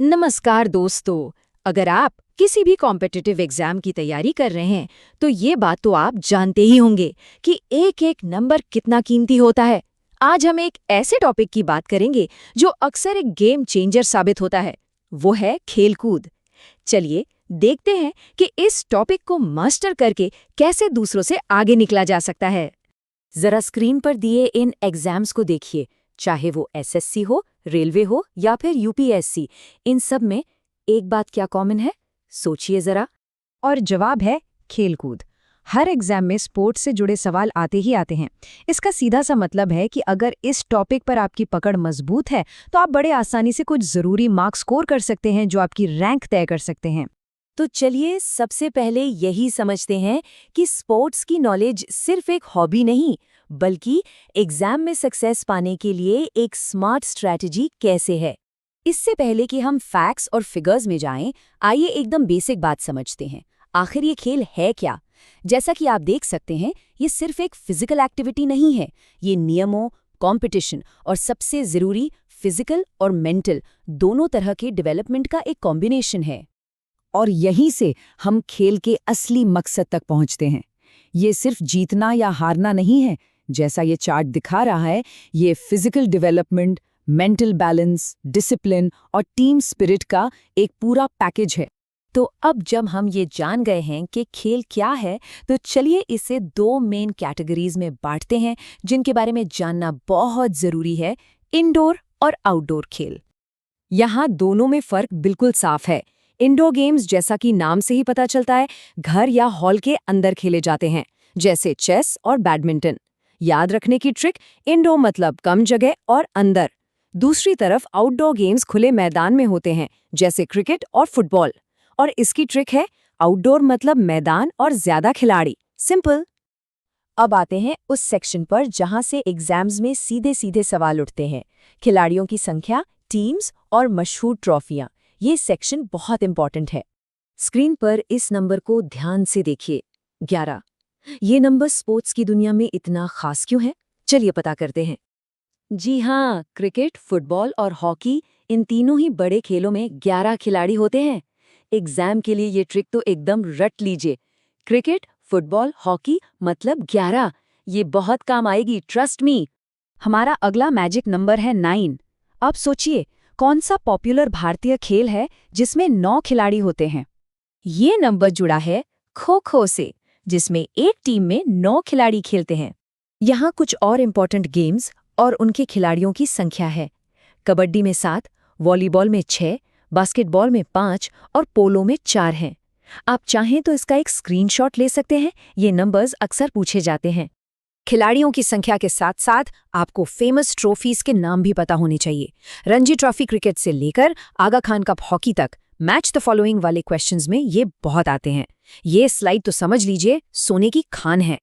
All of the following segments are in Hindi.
नमस्कार दोस्तों। अगर आप किसी भी कॉम्पिटिटिव एग्जाम की तैयारी कर रहे हैं तो ये बात तो आप जानते ही होंगे कि एक एक नंबर कितना कीमती होता है। आज हम एक ऐसे टॉपिक की बात करेंगे जो अक्सर एक गेम चेंजर साबित होता है, वो है खेलकूद। चलिए देखते हैं कि इस टॉपिक को मास्टर करके कैसे दूसरों से आगे निकला जा सकता है। जरा स्क्रीन पर दिए इन एग्जाम्स को देखिए, चाहे वो एसएससी हो, रेलवे हो या फिर यूपीएससी। इन सब में एक बात क्या कॉमन है, सोचिए जरा। और जवाब है खेलकूद। हर एग्जाम में स्पोर्ट्स से जुड़े सवाल आते ही आते हैं। इसका सीधा सा मतलब है कि अगर इस टॉपिक पर आपकी पकड़ मजबूत है तो आप बड़े आसानी से कुछ जरूरी मार्क्स स्कोर कर सकते हैं जो आपकी रैंक तय कर सकते हैं। तो चलिए सबसे पहले यही समझते हैं कि स्पोर्ट्स की नॉलेज सिर्फ एक हॉबी नहीं, बल्कि एग्जाम में सक्सेस पाने के लिए एक स्मार्ट स्ट्रैटेजी कैसे है। इससे पहले कि हम फैक्ट्स और फिगर्स में जाएं, आइए एकदम बेसिक बात समझते हैं। आखिर ये खेल है क्या? जैसा कि आप देख सकते हैं, ये सिर्फ एक फिजिकल एक्टिविटी नहीं है। ये नियमों, कंपटीशन और सबसे ज़रूरी फिजिकल और मेंटल दोनों तरह के डेवलपमेंट का एक कॉम्बिनेशन है। और यहीं से हम खेल के असली मकसद तक पहुंचते हैं। ये सिर्फ जीतना या हारना नहीं है, जैसा ये चार्ट दिखा रहा है। ये physical development, mental balance, discipline और टीम स्पिरिट का एक पूरा पैकेज है। तो अब जब हम ये जान गए हैं कि खेल क्या है, तो चलिए इसे दो मेन कैटेगरीज में बांटते हैं जिनके बारे में जानना बहुत ज़रूरी है, इंडोर और आउटडोर खेल। यहाँ दोनों में फर्क बिल्कुल साफ है। इंडोर गेम्स, जैसा कि नाम से ही पता चलता है, घर या हॉल के अंदर खेले जाते हैं, जैसे चेस और बैडमिंटन। याद रखने की ट्रिक, इंडोर मतलब कम जगह और अंदर। दूसरी तरफ आउटडोर गेम्स खुले मैदान में होते हैं, जैसे क्रिकेट और फुटबॉल। और इसकी ट्रिक है, आउटडोर मतलब मैदान और ज्यादा खिलाड़ी। सिंपल। अब आते हैं उस सेक्शन पर जहां से एग्जाम्स में सीधे सीधे सवाल उठते हैं, खिलाड़ियों की संख्या, टीम्स और मशहूर ट्रॉफियां। ये सेक्शन बहुत इंपॉर्टेंट है। स्क्रीन पर इस नंबर को ध्यान से देखिए, 11। ये नंबर स्पोर्ट्स की दुनिया में इतना खास क्यों है? चलिए पता करते हैं। जी हाँ, क्रिकेट, फुटबॉल और हॉकी, इन तीनों ही बड़े खेलों में 11 खिलाड़ी होते हैं। एग्जाम के लिए ये ट्रिक तो एकदम रट लीजिए। क्रिकेट, फुटबॉल, हॉकी मतलब 11। ये बहुत काम आएगी, ट्रस्ट मी। हमारा अगला मैजिक नंबर है 9। अब सोचिए, कौन सा पॉपुलर भारतीय खेल है जिसमें 9 खिलाड़ी होते हैं? ये नंबर जुड़ा है खो-खो से, जिसमें एक टीम में 9 खिलाड़ी खेलते हैं। यहाँ कुछ और इम्पोर्टेंट गेम्स और उनके खिलाड़ियों की संख्या है। कबड्डी में 7, वॉलीबॉल में 6, बास्केटबॉल में 5 और पोलो में 4 हैं। आप चाहें तो इसका एक स्क्रीनशॉट ले सकते हैं, ये नंबर्स अक्सर पूछे जाते हैं। खिलाड़ियों की संख्या के साथ साथ आपको फेमस ट्रॉफीज के नाम भी पता होने चाहिए। रणजी ट्रॉफी क्रिकेट से लेकर आगा खान कप हॉकी तक, मैच द फॉलोइंग वाले क्वेश्चंस में ये बहुत आते हैं। ये स्लाइड तो समझ लीजिए, सोने की खान है।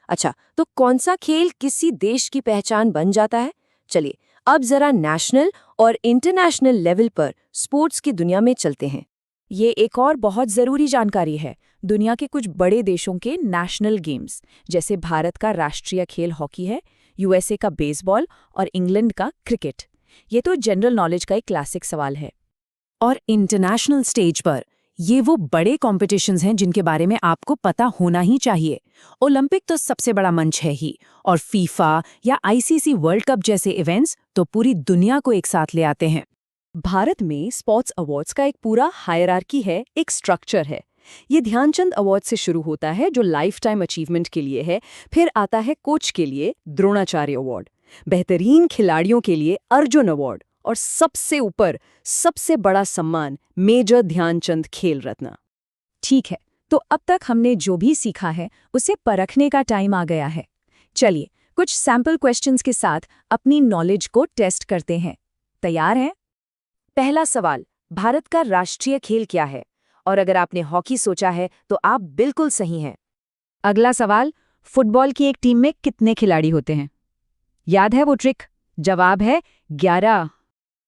अच्छा, तो कौन सा खेल किसी देश की पहचान बन जाता है? चलिए अब जरा नेशनल और इंटरनेशनल लेवल पर स्पोर्ट्स की दुनिया में चलते हैं। ये एक और बहुत ज़रूरी जानकारी है। दुनिया के कुछ बड़े देशों के नेशनल गेम्स, जैसे भारत का राष्ट्रीय खेल हॉकी है, यूएसए का बेसबॉल और इंग्लैंड का क्रिकेट। ये तो जनरल नॉलेज का एक क्लासिक सवाल है। और इंटरनेशनल स्टेज पर ये वो बड़े कॉम्पिटिशन्स हैं जिनके बारे में आपको पता होना ही चाहिए। ओलंपिक तो सबसे बड़ा मंच है ही, और फीफा या आईसीसी वर्ल्ड कप जैसे इवेंट्स तो पूरी दुनिया को एक साथ ले आते हैं। भारत में स्पोर्ट्स अवार्ड्स का एक पूरा हायरार्की है, एक स्ट्रक्चर है। ये ध्यानचंद अवार्ड से शुरू होता है जो लाइफ टाइम अचीवमेंट के लिए है, फिर आता है कोच के लिए द्रोणाचार्य अवार्ड, बेहतरीन खिलाड़ियों के लिए अर्जुन अवार्ड और सबसे ऊपर सबसे बड़ा सम्मान मेजर ध्यानचंद खेल रत्न। ठीक है, तो अब तक हमने जो भी सीखा है उसे परखने का टाइम आ गया है। चलिए कुछ सैंपल क्वेश्चंस के साथ अपनी नॉलेज को टेस्ट करते हैं। तैयार हैं? पहला सवाल, भारत का राष्ट्रीय खेल क्या है? और अगर आपने हॉकी सोचा है तो आप बिल्कुल सही हैं। अगला सवाल, फुटबॉल की एक टीम में कितने खिलाड़ी होते हैं? याद है वो ट्रिक? जवाब है 11।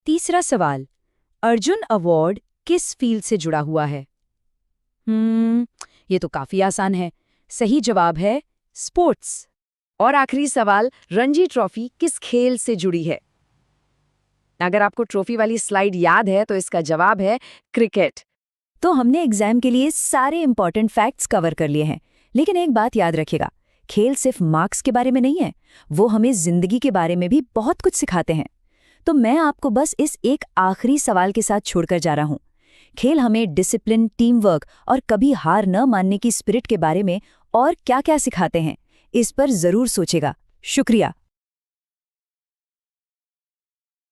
तीसरा सवाल, अर्जुन अवार्ड किस फील्ड से जुड़ा हुआ है? ये तो काफी आसान है। सही जवाब है स्पोर्ट्स। और आखिरी सवाल, रणजी ट्रॉफी किस खेल से जुड़ी है? अगर आपको ट्रॉफी वाली स्लाइड याद है तो इसका जवाब है क्रिकेट। तो हमने एग्जाम के लिए सारे इंपॉर्टेंट फैक्ट्स कवर कर लिए हैं, लेकिन एक बात याद रखिएगा, खेल सिर्फ मार्क्स के बारे में नहीं है, वो हमें जिंदगी के बारे में भी बहुत कुछ सिखाते हैं। तो मैं आपको बस इस एक आखिरी सवाल के साथ छोड़कर जा रहा हूं। खेल हमें डिसिप्लिन, टीम वर्क और कभी हार न मानने की स्पिरिट के बारे में और क्या-क्या सिखाते हैं, इस पर जरूर सोचेगा। शुक्रिया।